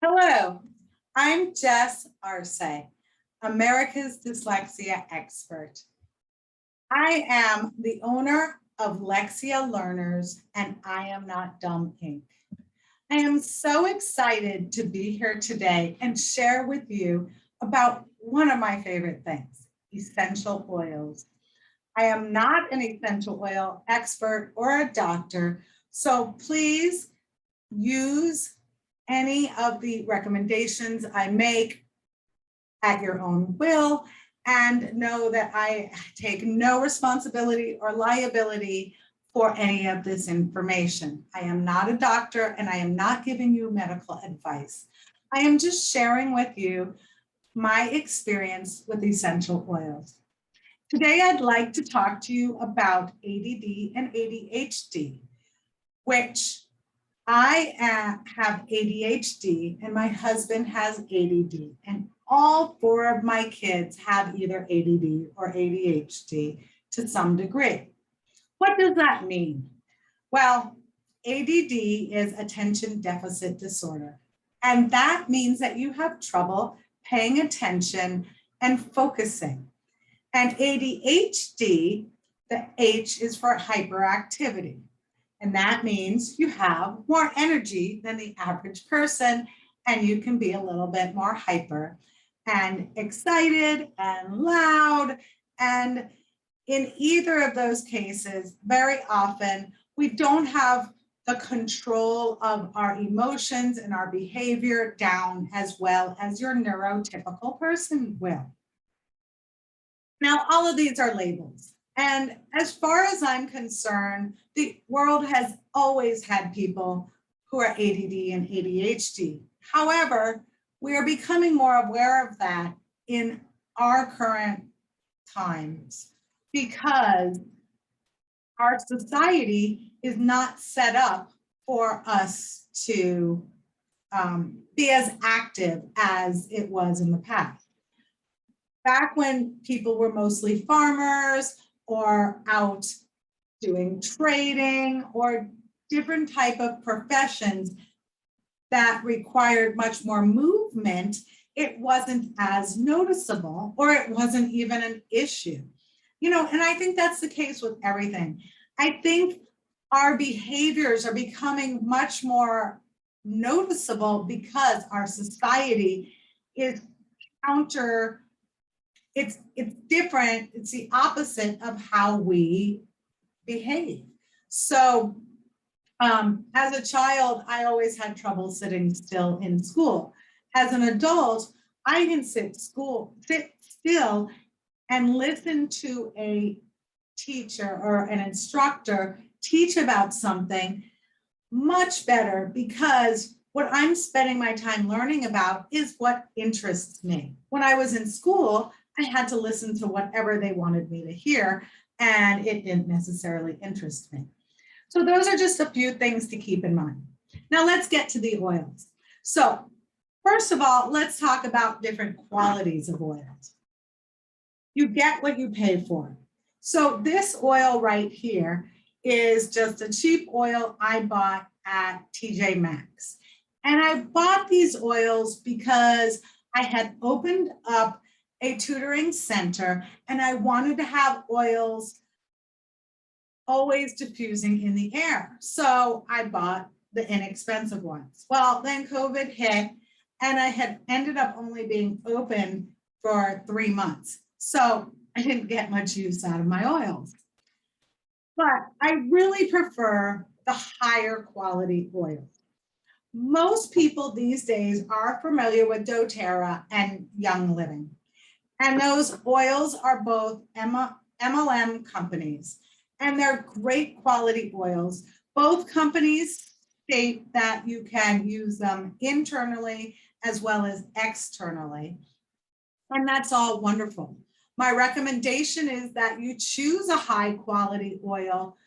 Hello, I'm Jess Arce, America's dyslexia expert. I am the owner of Lexia Learners, and I am not dumb Inc. I am so excited to be here today and share with you about one of my favorite things, essential oils. I am not an essential oil expert or a doctor, so please use any of the recommendations I make at your own will, and know that I take no responsibility or liability for any of this information. I am not a doctor and I am not giving you medical advice. I am just sharing with you my experience with essential oils. Today, I'd like to talk to you about ADD and ADHD, which I have ADHD and my husband has ADD, and all four of my kids have either ADD or ADHD to some degree. What does that mean? Well, ADD is attention deficit disorder, and that means that you have trouble paying attention and focusing. And ADHD, the H is for hyperactivity. And that means you have more energy than the average person, and you can be a little bit more hyper and excited and loud. And in either of those cases, very often, we don't have the control of our emotions and our behavior down as well as your neurotypical person will. Now, all of these are labels. And as far as I'm concerned, the world has always had people who are ADD and ADHD. However, we are becoming more aware of that in our current times because our society is not set up for us to be as active as it was in the past. Back when people were mostly farmers or out doing trading or different type of professions that required much more movement, it wasn't as noticeable or it wasn't even an issue. And I think that's the case with everything. I think our behaviors are becoming much more noticeable because our society is it's different. It's the opposite of how we behave. So as a child, I always had trouble sitting still in school. As an adult, I can sit still and listen to a teacher or an instructor teach about something much better because what I'm spending my time learning about is what interests me. When I was in school, I had to listen to whatever they wanted me to hear, and it didn't necessarily interest me. So those are just a few things to keep in mind. Now let's get to the oils. So first of all, let's talk about different qualities of oils. You get what you pay for. So this oil right here is just a cheap oil I bought at TJ Maxx. And I bought these oils because I had opened up a tutoring center and I wanted to have oils always diffusing in the air. So I bought the inexpensive ones. Well, then COVID hit and I had ended up only being open for 3 months. So I didn't get much use out of my oils. But I really prefer the higher quality oils. Most people these days are familiar with doTERRA and Young Living. And those oils are both MLM companies, and they're great quality oils. Both companies state that you can use them internally as well as externally. And that's all wonderful. My recommendation is that you choose a high quality oil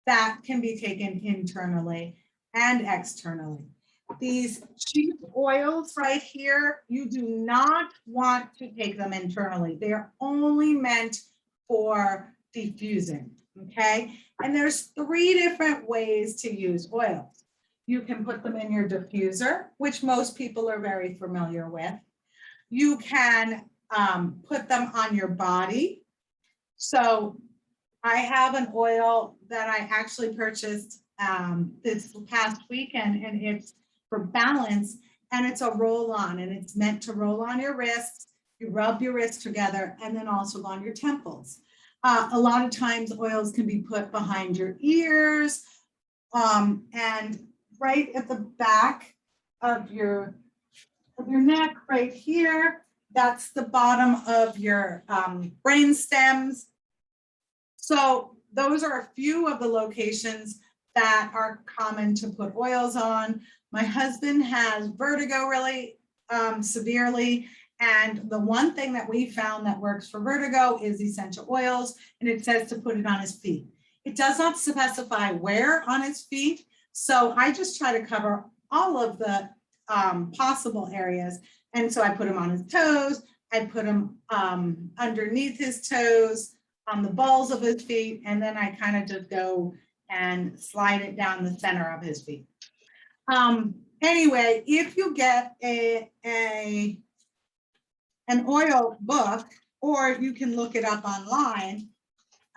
that can be taken internally and externally. These cheap oils right here, you do not want to take them internally. They're only meant for diffusing, okay? And there's 3 different ways to use oils. You can put them in your diffuser, which most people are very familiar with. You can put them on your body. So I have an oil that I actually purchased this past weekend, and it's for balance, and it's a roll-on, and it's meant to roll on your wrists. You rub your wrists together and then also on your temples. A lot of times oils can be put behind your ears and right at the back of your neck right here. That's the bottom of your brain stems. So those are a few of the locations that are common to put oils on. My husband has vertigo really severely. And the one thing that we found that works for vertigo is essential oils, and it says to put it on his feet. It does not specify where on his feet. So I just try to cover all of the possible areas. And so I put him on his toes. I put him underneath his toes, on the balls of his feet, and then I kind of just go and slide it down the center of his feet. Anyway, if you get an oil book, or you can look it up online.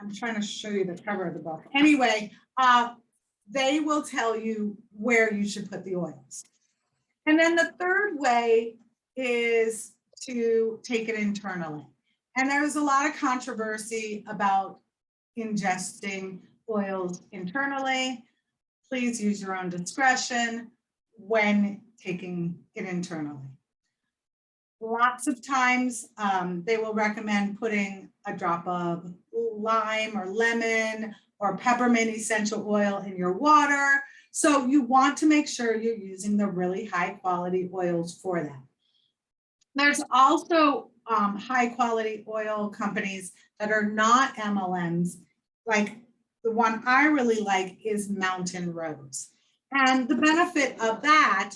I'm trying to show you the cover of the book. Anyway, they will tell you where you should put the oils. And then the third way is to take it internally. And there's a lot of controversy about ingesting oils internally. Please use your own discretion when taking it internally. Lots of times they will recommend putting a drop of lime or lemon or peppermint essential oil in your water. So you want to make sure you're using the really high quality oils for that. There's also high quality oil companies that are not MLMs. Like the one I really like is Mountain Rose. And the benefit of that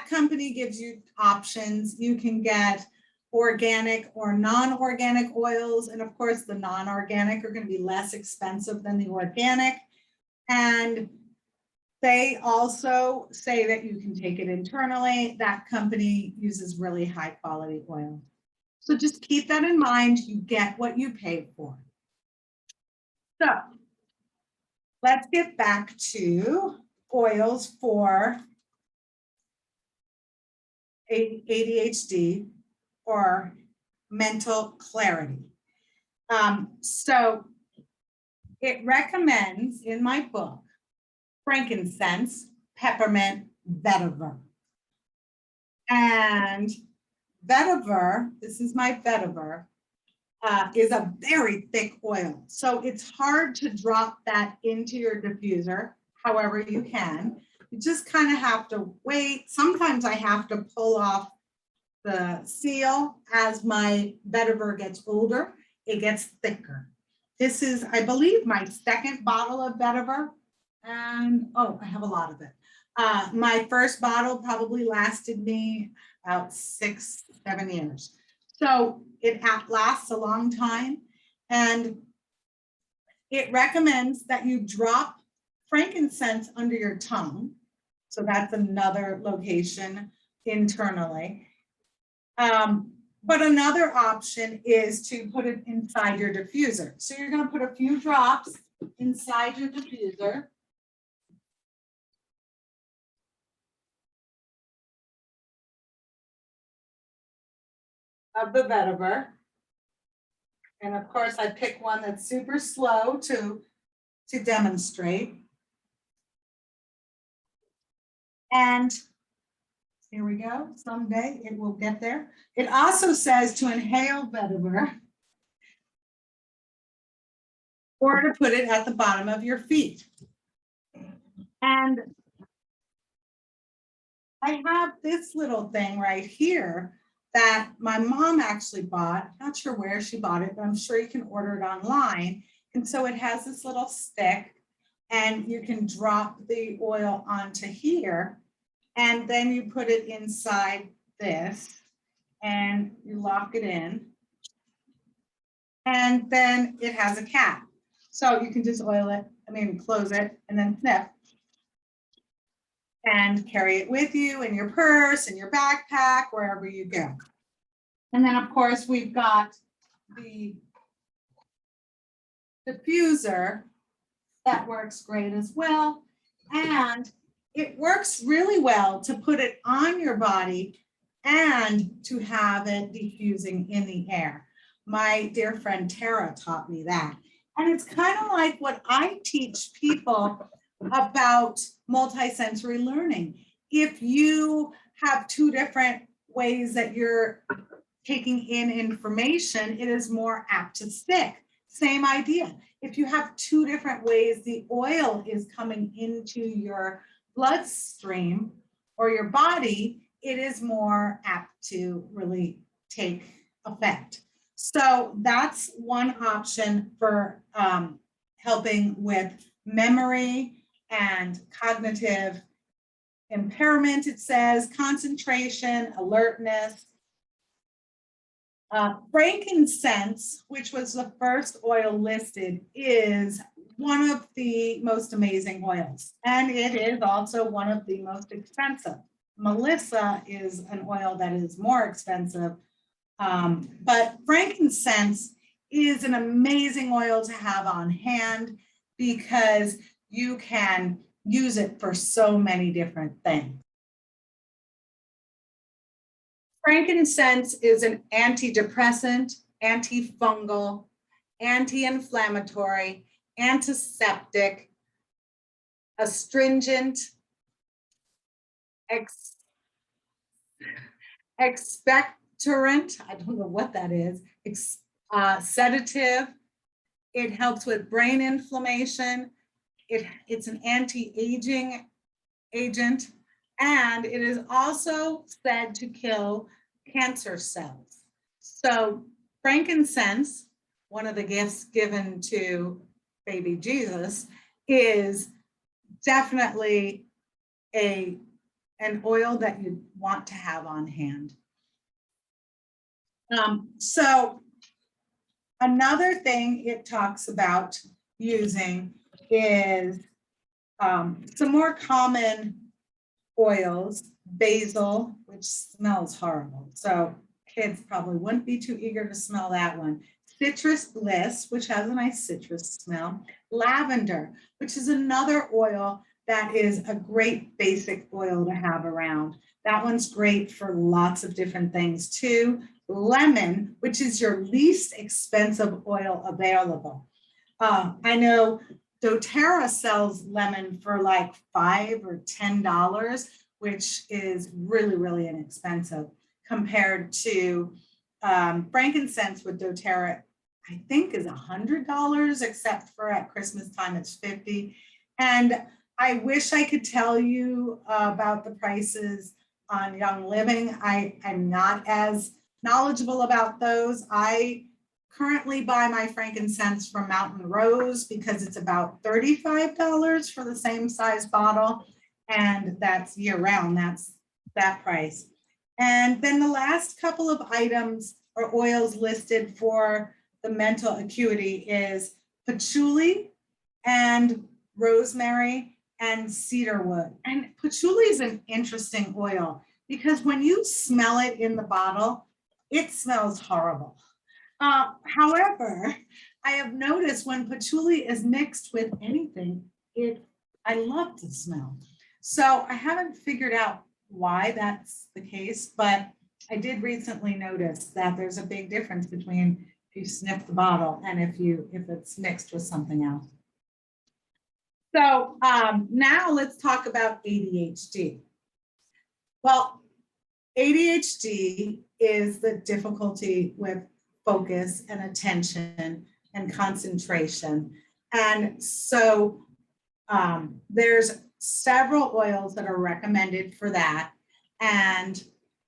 company gives you options. You can get organic or non-organic oils. And of course, the non-organic are going to be less expensive than the organic. And they also say that you can take it internally. That company uses really high quality oil. So just keep that in mind. You get what you pay for. So let's get back to oils for ADHD or mental clarity. So it recommends in my book, frankincense, peppermint, vetiver. And vetiver, this is my vetiver, is a very thick oil. So it's hard to drop that into your diffuser, however you can. You just kind of have to wait. Sometimes I have to pull off the seal as my vetiver gets older. It gets thicker. This is, I believe, my second bottle of vetiver. And, oh, I have a lot of it. My first bottle probably lasted me about 6-7 years. So it lasts a long time. And it recommends that you drop frankincense under your tongue. So that's another location internally. But another option is to put it inside your diffuser. So you're going to put a few drops inside your diffuser. Of the vetiver. And of course, I pick one that's super slow to demonstrate. And here we go. Someday it will get there. It also says to inhale vetiver or to put it at the bottom of your feet. And I have this little thing right here that my mom actually bought. Not sure where she bought it, but I'm sure you can order it online. And so it has this little stick and you can drop the oil onto here and then you put it inside this and you lock it in. And then it has a cap. So you can just close it and then sniff. and carry it with you in your purse, in your backpack, wherever you go. And then of course we've got the diffuser that works great as well. And it works really well to put it on your body and to have it diffusing in the air. My dear friend Tara taught me that. And it's kind of like what I teach people about multisensory learning. If you have two different ways that you're taking in information, it is more apt to stick. Same idea. If you have two different ways the oil is coming into your bloodstream or your body, it is more apt to really take effect. So that's one option for helping with memory and cognitive impairment. It says concentration, alertness. Frankincense, which was the first oil listed, is one of the most amazing oils, and it is also one of the most expensive. Melissa is an oil that is more expensive, but frankincense is an amazing oil to have on hand because you can use it for so many different things. Frankincense is an antidepressant, antifungal, anti-inflammatory, antiseptic, astringent, expectorant, I don't know what that is, sedative. It helps with brain inflammation. It's an anti-aging agent, and it is also said to kill cancer cells. So frankincense, one of the gifts given to baby Jesus, is definitely an oil that you want to have on hand. So another thing it talks about using is some more common oils, basil, which smells horrible. So kids probably wouldn't be too eager to smell that one. Citrus bliss, which has a nice citrus smell. Lavender, which is another oil that is a great basic oil to have around. That one's great for lots of different things too. Lemon, which is your least expensive oil available. I know doTERRA sells lemon for like $5 or $10, which is really, really inexpensive compared to frankincense with doTERRA, I think is $100, except for at Christmas time it's $50. And I wish I could tell you about the prices on Young Living. I'm not as knowledgeable about those. I currently buy my frankincense from Mountain Rose because it's about $35 for the same size bottle, and that's year round, that's that price. And then the last couple of items or oils listed for the mental acuity is patchouli and rosemary and cedarwood. And patchouli is an interesting oil because when you smell it in the bottle, it smells horrible. However, I have noticed when patchouli is mixed with anything, I love the smell. So I haven't figured out why that's the case, but I did recently notice that there's a big difference between if you sniff the bottle and if it's mixed with something else. So now let's talk about ADHD. Well, ADHD is the difficulty with focus and attention and concentration. And so there's several oils that are recommended for that. And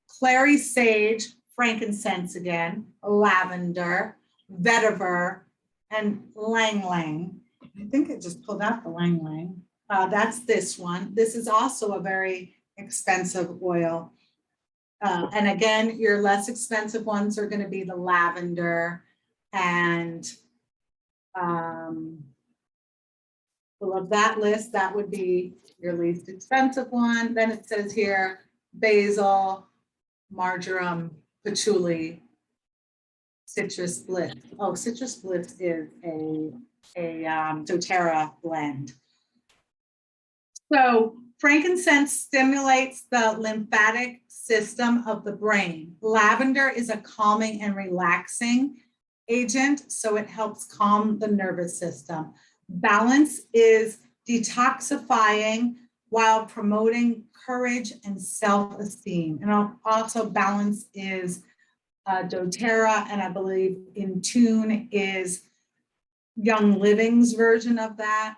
clary sage, frankincense again, lavender, vetiver, and lang lang. I think I just pulled out the lang lang. That's this one. This is also a very expensive oil. And again, your less expensive ones are going to be the lavender and Well, of that list, that would be your least expensive one. Then it says here, basil, marjoram, patchouli, citrus bliss. Oh, citrus bliss is a doTERRA blend. So frankincense stimulates the lymphatic system of the brain. Lavender is a calming and relaxing agent, so it helps calm the nervous system. Balance is detoxifying while promoting courage and self-esteem. And also balance is doTERRA, and I believe In Tune is Young Living's version of that.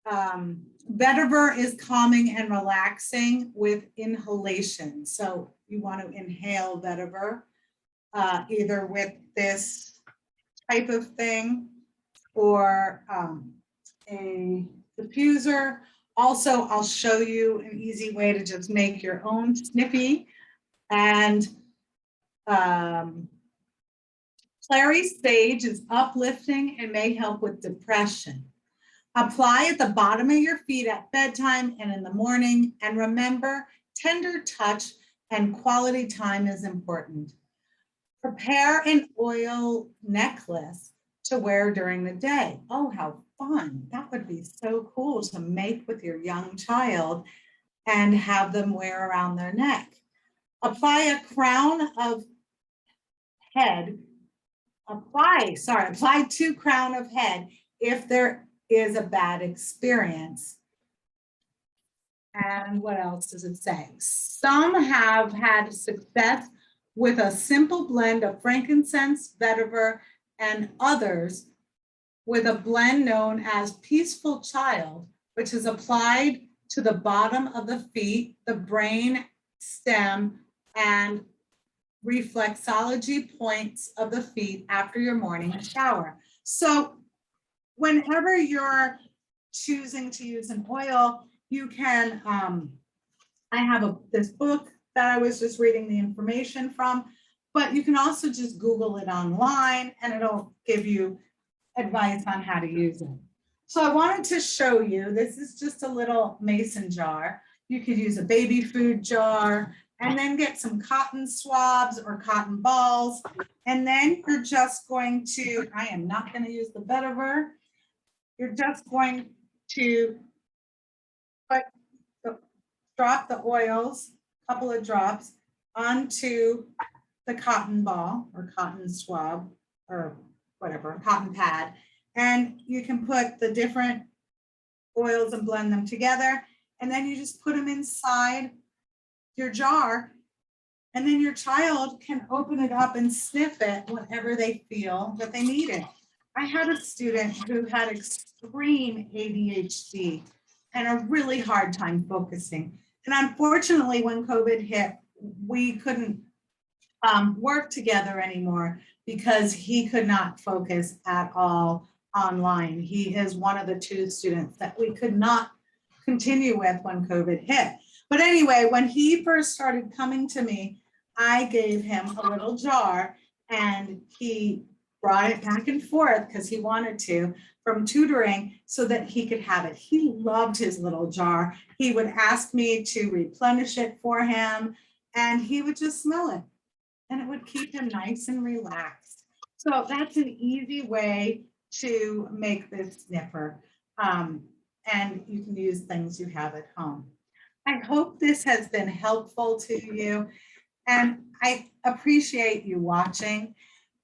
Vetiver is calming and relaxing with inhalation. So you want to inhale vetiver either with this type of thing or a diffuser. Also, I'll show you an easy way to just make your own sniffy. And clary sage is uplifting and may help with depression. Apply at the bottom of your feet at bedtime and in the morning. And remember, tender touch and quality time is important. Prepare an oil necklace to wear during the day. Oh, how fun. That would be so cool to make with your young child and have them wear around their neck. Apply a crown of head. Apply to crown of head if there is a bad experience. And what else does it say? Some have had success with a simple blend of frankincense, vetiver, and others with a blend known as Peaceful Child, which is applied to the bottom of the feet, the brain stem, and reflexology points of the feet after your morning shower. So whenever you're choosing to use an oil, you can, I have this book that I was just reading the information from, but you can also just Google it online and it'll give you advice on how to use it. So I wanted to show you, this is just a little mason jar. You could use a baby food jar and then get some cotton swabs or cotton balls. And then you're just going to, I am not going to use the vetiver. You're just going to drop the oils, a couple of drops, onto the cotton ball or cotton swab or whatever, cotton pad. And you can put the different oils and blend them together. And then you just put them inside your jar. And then your child can open it up and sniff it whenever they feel that they need it. I had a student who had extreme ADHD and a really hard time focusing. And unfortunately, when COVID hit, we couldn't work together anymore because he could not focus at all online. He is one of the 2 students that we could not continue with when COVID hit. But anyway, when he first started coming to me, I gave him a little jar and he brought it back and forth because he wanted to from tutoring so that he could have it. He loved his little jar. He would ask me to replenish it for him and he would just smell it and it would keep him nice and relaxed. So that's an easy way to make this sniffer. And you can use things you have at home. I hope this has been helpful to you and I appreciate you watching.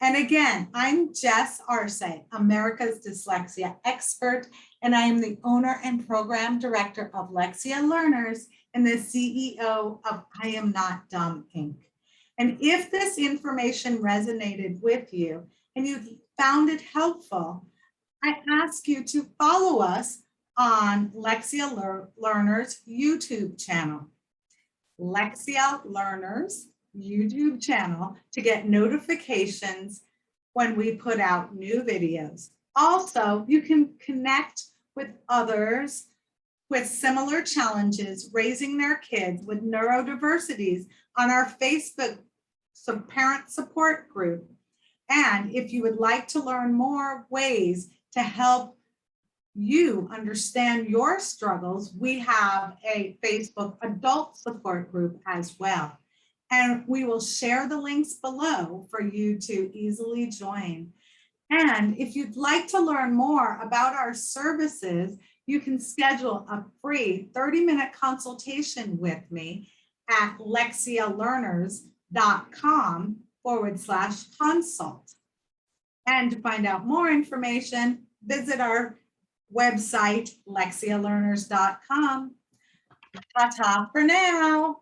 And again, I'm Jess Arce, America's dyslexia expert, and I am the owner and program director of Lexia Learners and the CEO of I Am Not Dumb, Inc. And if this information resonated with you and you found it helpful, I ask you to follow us on Lexia Learners YouTube channel. Lexia Learners YouTube channel to get notifications when we put out new videos. Also, you can connect with others with similar challenges raising their kids with neurodiversities on our Facebook parent support group. And if you would like to learn more ways to help you understand your struggles, we have a Facebook adult support group as well. And we will share the links below for you to easily join. And if you'd like to learn more about our services, you can schedule a free 30-minute consultation with me at lexialearners.com/consult. And to find out more information, visit our website, lexialearners.com. Ta-ta for now.